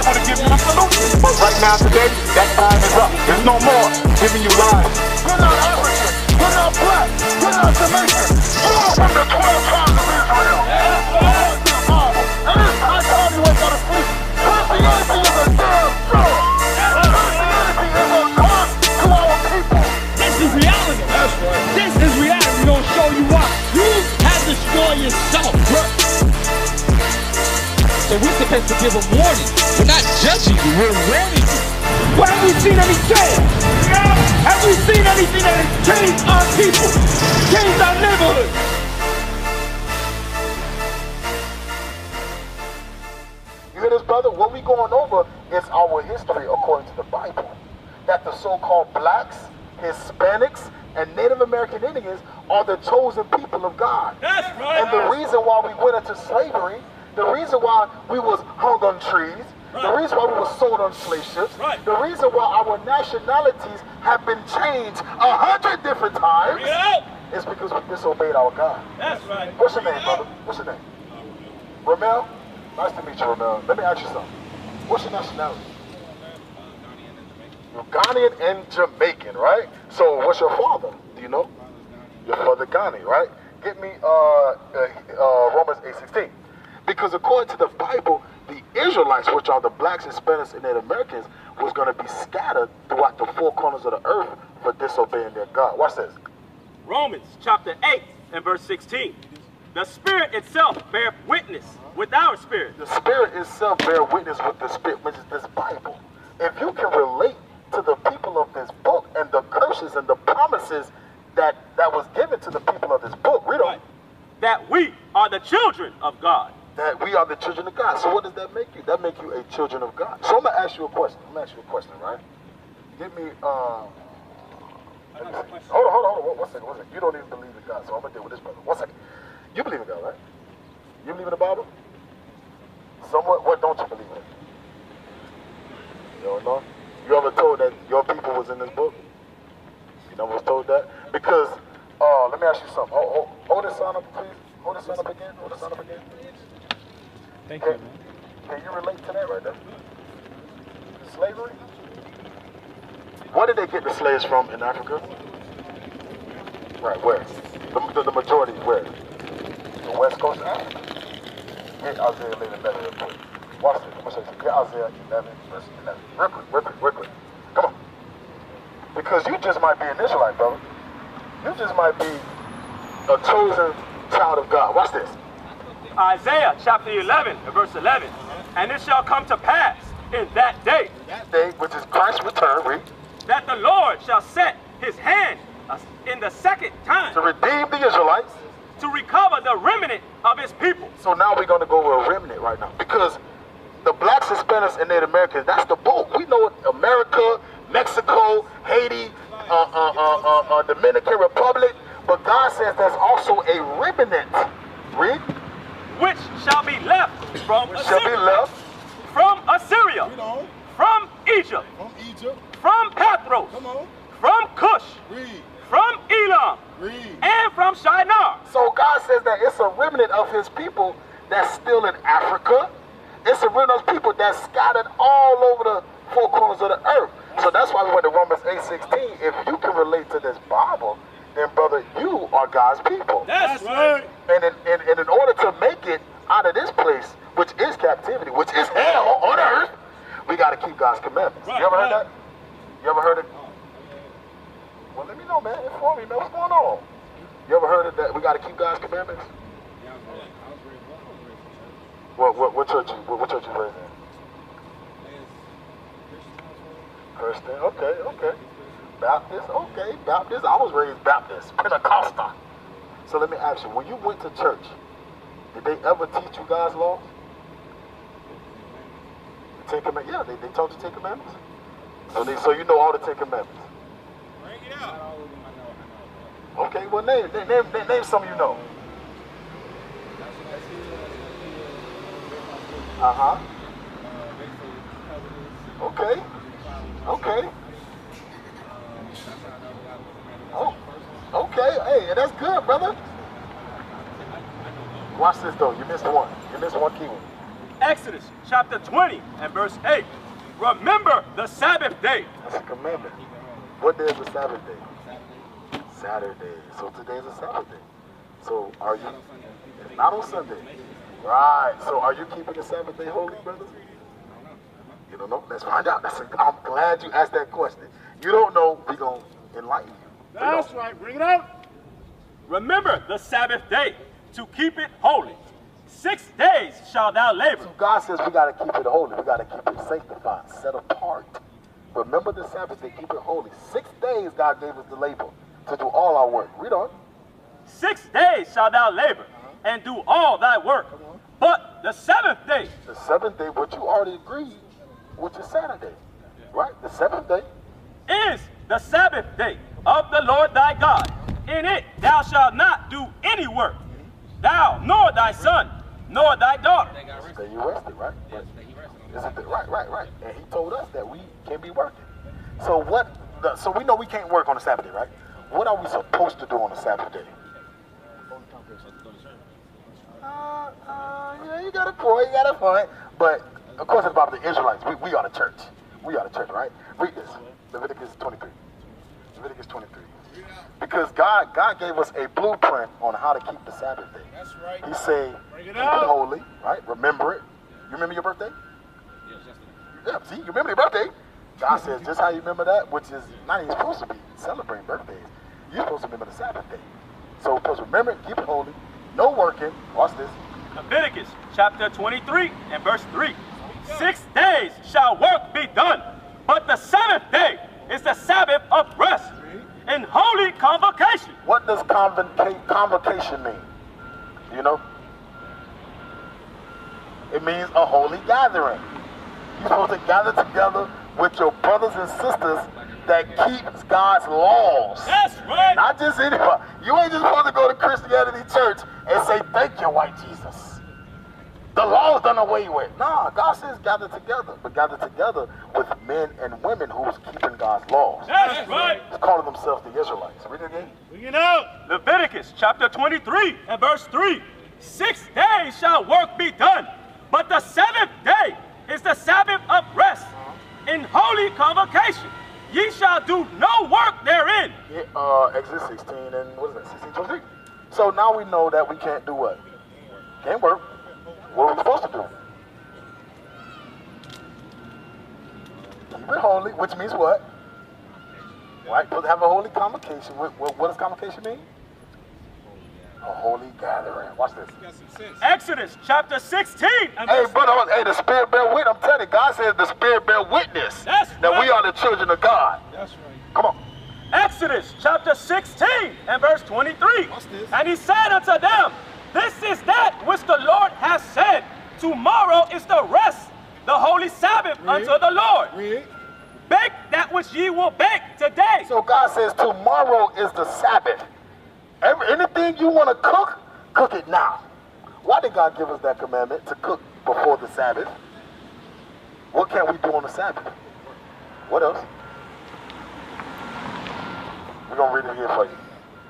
Bible to give you a solution. But right now, today, that time is up. There's no more giving you lies. You're not African. You're not black. You're not Jamaican. You're from the 12 tribes of Israel. And it's high time you wake out of sleep. Christianity is a damn joke. Christianity is a curse to our people. This is reality. That's right. This is reality. We're going to show you why. You have destroyed yourself. So we're supposed to give a warning. We're not judging you. We're warning you. What have we seen any change? Have we seen anything that has changed our people? Changed our neighborhood? You hear this, brother? What we going over is our history according to the Bible. That the so-called blacks, Hispanics, and Native American Indians are the chosen people of God. That's right. And the reason why we went into slavery, the reason why we was hung on trees, the reason why we were sold on slave ships, the reason why our nationalities have been changed 100 different times is because we disobeyed our God. That's right. What's your name, brother? What's your name? Ramel? Nice to meet you, Ramel. Let me ask you something. What's your nationality? You're Ghanaian and Jamaican, right? So what's your father? Do you know? Your father Ghanaian, right? Get me Romans 8:16. Because according to the Bible, the Israelites, which are the blacks, Hispanics, and Native Americans, was going to be scattered throughout the four corners of the earth for disobeying their God. Watch this. Romans chapter 8 and verse 16. The Spirit itself beareth witness with our spirit. The Spirit itself bear witness with the Spirit, which is this Bible. If you can relate to the people of this book and the curses and the promises that was given to the people of this book, read on. That we are the children of God. That we are the children of God. So what does that make you? That make you a children of God. So I'm going to ask you a question. Right? Give me, hold on. One second. You don't even believe in God, so I'm going to deal with this brother. 1 second. You believe in God, right? You believe in the Bible? Somewhat. What don't you believe in? You don't know? You ever told that your people was in this book? You never was told that? Because, let me ask you something. Hold this sign up, please. Hold this sign up again. Thank you, man. Can you relate to that right there? Slavery? Where did they get the slaves from in Africa? Right, where? The majority, where? The west coast of Africa. Get Isaiah 11. Watch this. I'm going to show you. Get Isaiah 11, verse 11. Real quick. Come on. Because you just might be an Israelite, brother. You just might be a chosen child of God. Watch this. Isaiah chapter 11 and verse 11. And it shall come to pass in that day. That day, which is Christ's return, read. That the Lord shall set his hand in the second time. To redeem the Israelites. To recover the remnant of his people. So now we're going to go with a remnant right now. Because the blacks, Hispanics, and Native Americans, that's the book. We know it, America, Mexico, Haiti, Dominican Republic. But God says there's also a remnant. Read. Which shall be left from Assyria. From Assyria. From Egypt. From Pathros. From Cush. From Elam. And from Shinar. So God says that it's a remnant of his people that's still in Africa. It's a remnant of people that's scattered all over the four corners of the earth. So that's why we went to Romans 8:16. If you can relate to this Bible, then brother, you are God's people. That's right. And in order to make it out of this place, which is captivity, which is hell on earth, we got to keep God's commandments. You ever heard that? You ever heard it? Well, let me know, man. Inform me, man. What's going on? You ever heard of that? We got to keep God's commandments? What church you raised in? Christian. Okay. Baptist. Okay. Baptist. I was raised Baptist. Pentecostal. So let me ask you, when you went to church, did they ever teach you God's laws? The Ten Commandments? Yeah, they taught you 10 Commandments. So you know all the 10 Commandments. Bring it out. Okay, well name some you know. Okay. Oh, okay. Hey, that's good, brother. Watch this though. You missed one. You missed one key one. Exodus chapter 20 and verse 8. Remember the Sabbath day. That's a commandment. What day is the Sabbath day? Saturday. So today is a Sabbath day. So are you? It's not on Sunday. Right. So are you keeping the Sabbath day holy, brother? You don't know? Let's find out. I'm glad you asked that question. You don't know, we're going to enlighten you. That's right. Bring it out. Remember the Sabbath day to keep it holy. 6 days shalt thou labor. So God says we got to keep it holy. We got to keep it sanctified, set apart. Remember the Sabbath day, keep it holy. 6 days God gave us the labor to do all our work. Read on. 6 days shalt thou labor and do all thy work. But the seventh day. The seventh day, what you already agreed, which is Saturday. Right? The seventh day is the Sabbath day of the Lord thy God. In it thou shalt not do any work, thou, nor thy son, nor thy daughter. Stay you rested, right? Right. And he told us that we can be working. So so we know we can't work on a Sabbath day, right? What are we supposed to do on a Sabbath day? Yeah, you got a point. But of course it's about the Israelites. We are the church. We are the church, right? Read this. Leviticus 23. Leviticus 23. Because God gave us a blueprint on how to keep the Sabbath day. That's right. He said, keep it holy, right? Remember it. You remember your birthday? Yes, yesterday. Yeah, see, you remember your birthday. God says, just how you remember that, which is not even supposed to be celebrating birthdays. You're supposed to remember the Sabbath day. So, supposed to remember it, keep it holy, no working. Watch this. Leviticus chapter 23 and verse 3. 6 days shall work be done, but the seventh day is the Sabbath of rest and holy convocation. What does convocation mean? You know? It means a holy gathering. You're supposed to gather together with your brothers and sisters that keeps God's laws. That's right. Not just anybody. You ain't just supposed to go to Christianity church and say, thank you, white Jesus. The law is done away with. Nah, God says gather together, but gather together with men and women who's keeping God's laws. That's right. He's calling themselves the Israelites. Read it again. Bring it out. Leviticus chapter 23 and verse 3. 6 days shall work be done, but the seventh day is the Sabbath of rest in holy convocation. Ye shall do no work therein. Exodus 16 and what is that? 16:23. So now we know that we can't do what? Can't work. What are we supposed to do? Keep it holy, which means what? Right? We'll have a holy convocation. What does convocation mean? A holy gathering. Watch this. Exodus chapter 16. Hey, brother, hey, the Spirit bear witness. I'm telling you, God says the Spirit bear witness That's that right. we are the children of God. That's right. Come on. Exodus chapter 16 and verse 23. Watch this. And he said unto them, this is that which the Lord has said. Tomorrow is the rest, the holy Sabbath unto the Lord. Read. Bake that which ye will bake today. So God says tomorrow is the Sabbath. Anything you want to cook, cook it now. Why did God give us that commandment to cook before the Sabbath? What can we do on the Sabbath? What else? We're going to read it here for you.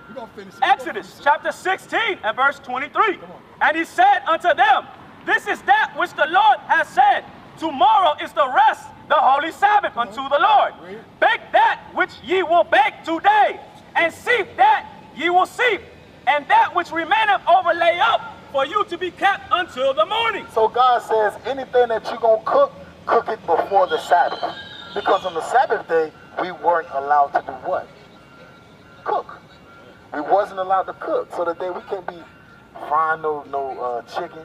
We're going to finish it. Exodus chapter 16 and verse 23. And he said unto them, this is that which the Lord has said. Tomorrow is the rest, the holy Sabbath unto the Lord. Bake that which ye will bake today, and seep that ye will seep, and that which remaineth overlay up for you to be kept until the morning. So God says anything that you're going to cook, cook it before the Sabbath. Because on the Sabbath day, we weren't allowed to do what? Cook. We wasn't allowed to cook. So today we can't be frying no chicken.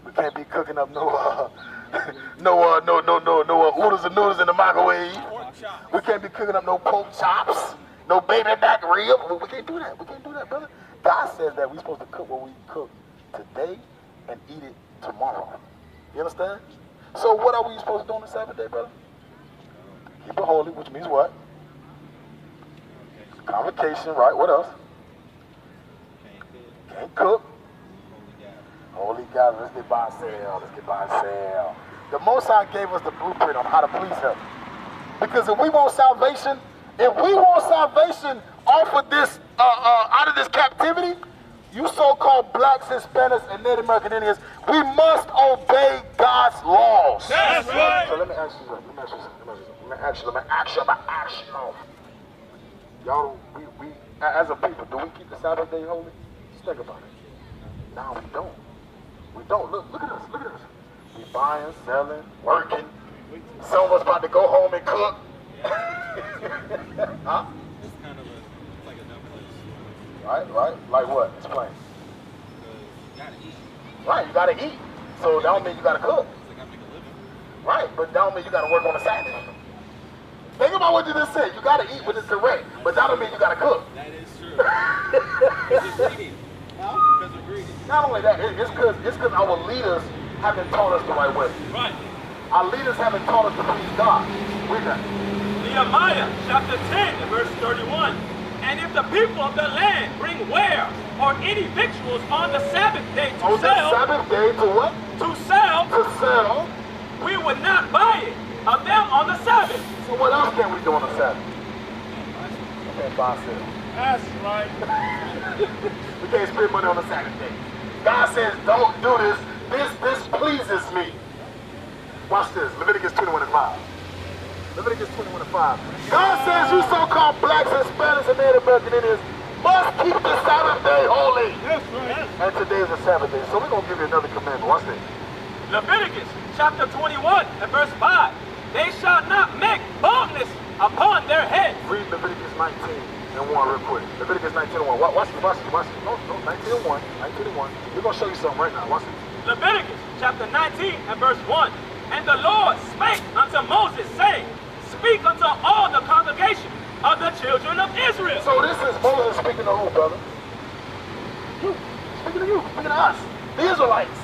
We can't be cooking up no oodles and noodles in the microwave. We can't be cooking up no pork chops, no baby back rib. We can't do that. We can't do that, brother. God says that we're supposed to cook what we cook today and eat it tomorrow. You understand? So what are we supposed to do on the Sabbath day, brother? Keep it holy, which means what? Convocation, right? What else? Can't cook. Holy God, let's get by and sell. Let's get by and sell. The Most High gave us the blueprint on how to please Him. Because if we want salvation off of this, out of this captivity, you so-called blacks, Hispanics, and Native American Indians, We must obey God's laws. That's right. So let me ask you something. Let me ask you. Y'all, we as a people, do we keep the Sabbath day holy? Just think about it. No, we don't. We don't. Look at us. Look at us. We buying, selling, working. Some of us about to go home and cook. Huh? It's kind of like a dumb place. Right. Like what? Explain. You gotta eat. Right, you gotta eat. So that don't mean you gotta cook. It's like I make a living. Right, but that don't mean you gotta work on a Saturday. Think about what you just said. You gotta eat when it's correct, but that don't mean you gotta cook. That is true. Because of greedy. Because of greedy. Not only that, it's because our leaders haven't taught us the right way. Right. Our leaders haven't taught us to please God. Read that. Nehemiah chapter 10 and verse 31. And if the people of the land bring ware or any victuals on the Sabbath day to On the sell, Sabbath day to what? to sell, To sell. we would not buy it of them on the Sabbath. So what else can we do on the Sabbath? We can't buy and sell. That's right. We can't spend money on the Sabbath day. God says, don't do this. This pleases me. Watch this. Leviticus 21:5. Leviticus 21:5. God says you so-called blacks, Hispanics, and Native American Indians must keep the Sabbath day holy. That's right. And today is the Sabbath day. So we're going to give you another commandment. Watch this. Leviticus chapter 21 and verse 5. They shall not make baldness upon their heads. Read Leviticus 19:1 real quick. Leviticus 19:1. Watch this. No, 19:1. 19:1. We're going to show you something right now. Watch this. Leviticus chapter 19 and verse 1. And the Lord spake unto Moses, saying, Speak unto all the congregation of the children of Israel. So this is Moses speaking to who, brother? You. Speaking to you. Speaking to us. The Israelites.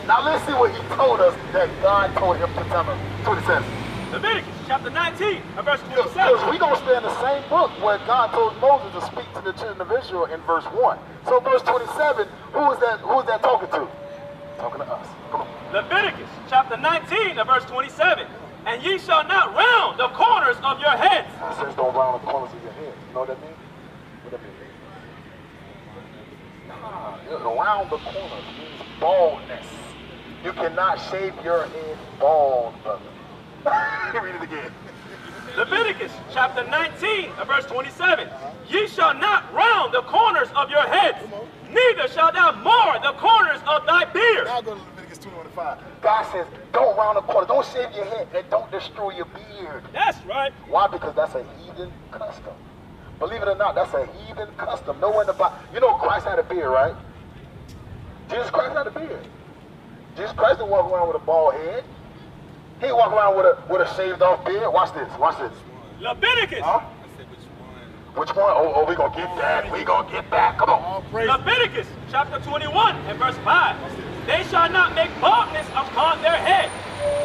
Now let's see what he told us that God told him to tell us. That's what he says. Leviticus chapter 19 and verse Because 27. we're going to stay in the same book where God told Moses to speak to the children of Israel in verse 1. So verse 27, who is that talking to? Talking to us. Come on. Leviticus chapter 19 and verse 27. And ye shall not round the corners of your heads. It says don't round the corners of your head. You know what that means? What that mean? Around the corners means baldness. You cannot shave your head bald, brother. Read it again. Leviticus chapter 19 and verse 27. Ye shall not round the corners of your heads, neither shalt thou mar the corners of thy beard. Now go to Leviticus 21:5. God says, don't round the corner, don't shave your head, and don't destroy your beard. That's right. Why? Because that's a heathen custom. Believe it or not, that's a heathen custom. Nowhere in the Bible. You know Christ had a beard, right? Jesus Christ had a beard. Jesus Christ didn't walk around with a bald head. He didn't walk around with a shaved off beard. Watch this. Watch this. Leviticus. Huh? I said which one? Which one? Oh, we gonna get that. We gonna get that. Come on. Leviticus chapter 21 and verse 5. They shall not make baldness upon their head,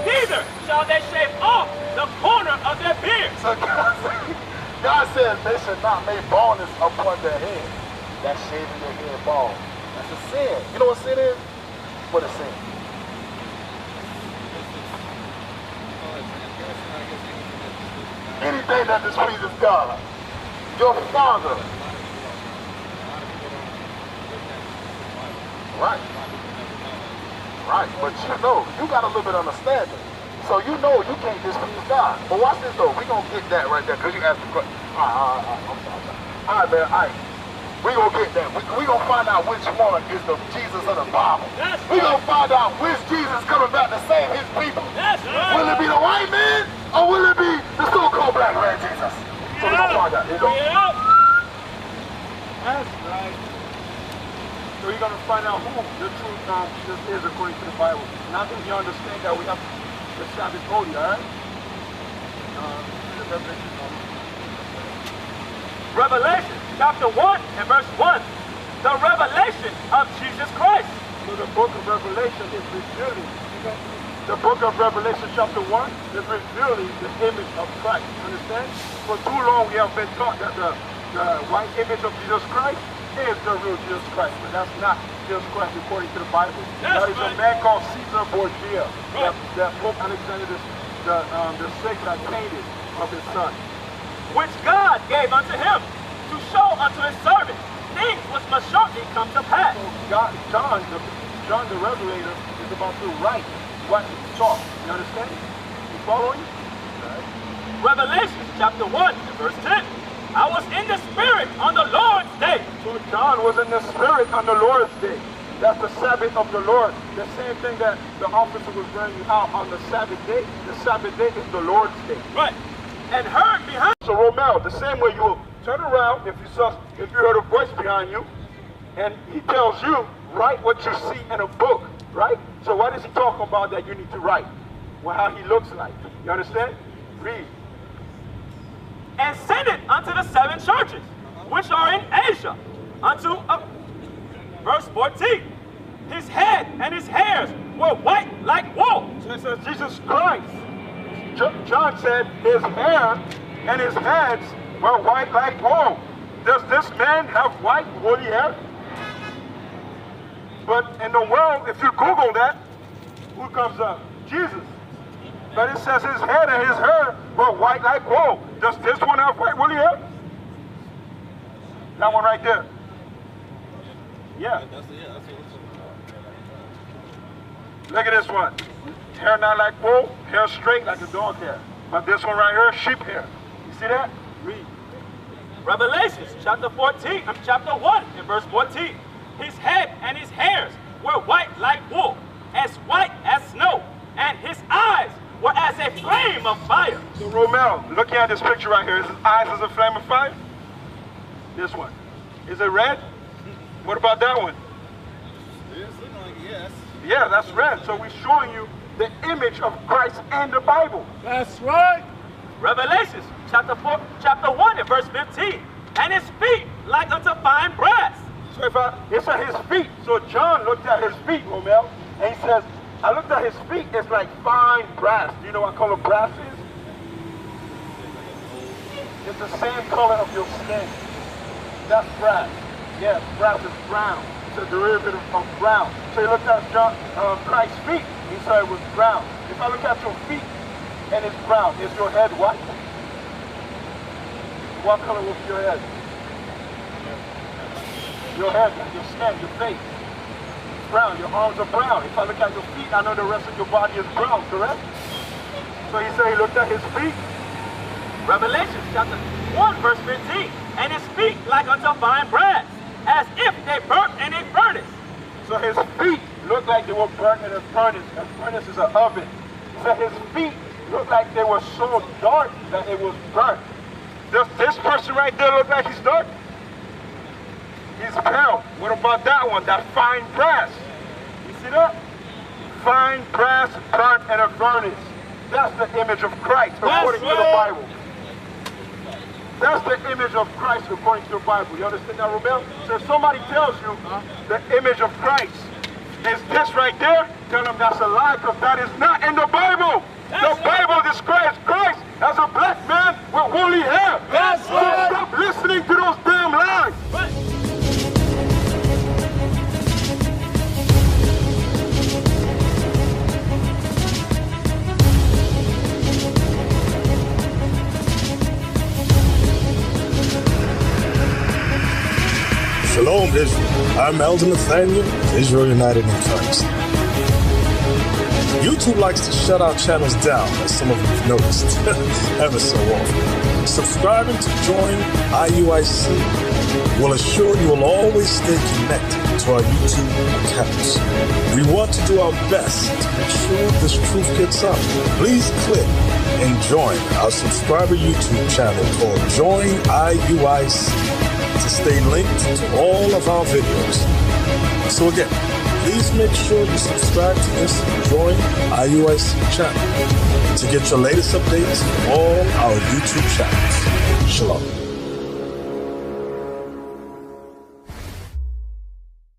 neither shall they shave off the corner of their beard. So God says they should not make baldness upon their head. That's shaving your head bald. That's a sin. You know what sin is? What is sin? Anything that displeases God. Your Father. Right. Right, but you know, you got a little bit of understanding. So you know you can't displease God. But watch this though, we gonna get that right there, because you asked the question. All right, man, all right. We gonna get that. We gonna find out which one is the Jesus of the Bible. We gonna find out which Jesus coming back to save his people. That's right. Will it be the white man, or will it be the so-called black man Jesus? So we gonna find out. Here you go. That's right. So you're going to find out who the true Jesus is according to the Bible. Now that you understand that we have the Sabbath holy, all right? Revelation chapter 1 and verse 1. The revelation of Jesus Christ. So the book of Revelation is revealing. The book of Revelation chapter 1 is revealing the image of Christ. Understand? For too long we have been taught that the white image of Jesus Christ is the real Jesus Christ, but that's not Jesus Christ according to the Bible. That is a man called Caesar Borgia, that Pope Alexander the Sixth had painted of his son. Which God gave unto him to show unto his servants things which must shortly come to pass. So John the Revelator is about to write what he saw. You understand? You following? Revelation chapter 1 and verse 10. I was in the Spirit on the Lord's day. So John was in the Spirit on the Lord's day. That's the Sabbath of the Lord. The same thing that the officer was bringing out on the Sabbath day. The Sabbath day is the Lord's day. Right. And heard behind. So Romel, the same way you turn around if you heard a voice behind you, and he tells you, write what you see in a book, right? So what is he talking about that you need to write? Well, how he looks like. You understand? Read. And send it unto the 7 churches, which are in Asia, unto verse 14. His head and his hairs were white like wool. So it says Jesus Christ. John said his hair and his heads were white like wool. Does this man have white woolly hair? But in the world, if you Google that, who comes up? Jesus. But it says his head and his hair were white like wool. Does this one have white woolly hair? That one right there. Yeah. Look at this one. Hair not like wool, hair straight like a dog hair. But this one right here, sheep hair. You see that? Read. Revelation chapter 1 and verse 14. His head and his hairs were white like wool, as white as snow, and his eyes were as a flame of fire. So Romel, looking at this picture right here, is his eyes as a flame of fire? This one. Is it red? What about that one? It's looking like yes. Yeah, that's red. So we're showing you the image of Christ in the Bible. That's right. Revelation chapter 1 and verse 15. And his feet like unto fine brass. So it's at his feet. So John looked at his feet, Romel, and he says, I looked at his feet, it's like fine brass. Do you know what color brass is? It's the same color of your skin. That's brass. Yeah, brass is brown. It's a derivative of brown. So you looked at Christ's feet, he said it was brown. If I look at your feet and it's brown, is your head white? What color was your head? Your head, your skin, your face. Brown, your arms are brown. If I look at your feet, I know the rest of your body is brown, correct? So he said he looked at his feet. Revelation chapter 1 verse 15. And his feet like unto fine brass, as if they burnt in a furnace. So his feet looked like they were burnt in a furnace. A furnace is an oven. So his feet looked like they were so dark that it was burnt. Does this person right there look like he's dark? He's pale. What about that one? That fine brass. You see that? Fine brass burnt in a furnace. That's the image of Christ according to the Bible. That's the image of Christ according to the Bible. You understand that, Romel? So if somebody tells you the image of Christ is this right there, tell them that's a lie, because that is not in the Bible. The Bible describes Christ as a black man with woolly hair. That's So right. stop listening to those damn lies. Shalom, Israel. I'm Elder Nathaniel, Israel United in Christ. YouTube likes to shut our channels down, as some of you have noticed, ever so often. Subscribing to join IUIC will assure you will always stay connected to our YouTube accounts. We want to do our best to make sure this truth gets out. Please click and join our subscriber YouTube channel called Join IUIC to stay linked to all of our videos. So again, please make sure you subscribe to this Join IUIC channel to get your latest updates on all our YouTube channels. Shalom.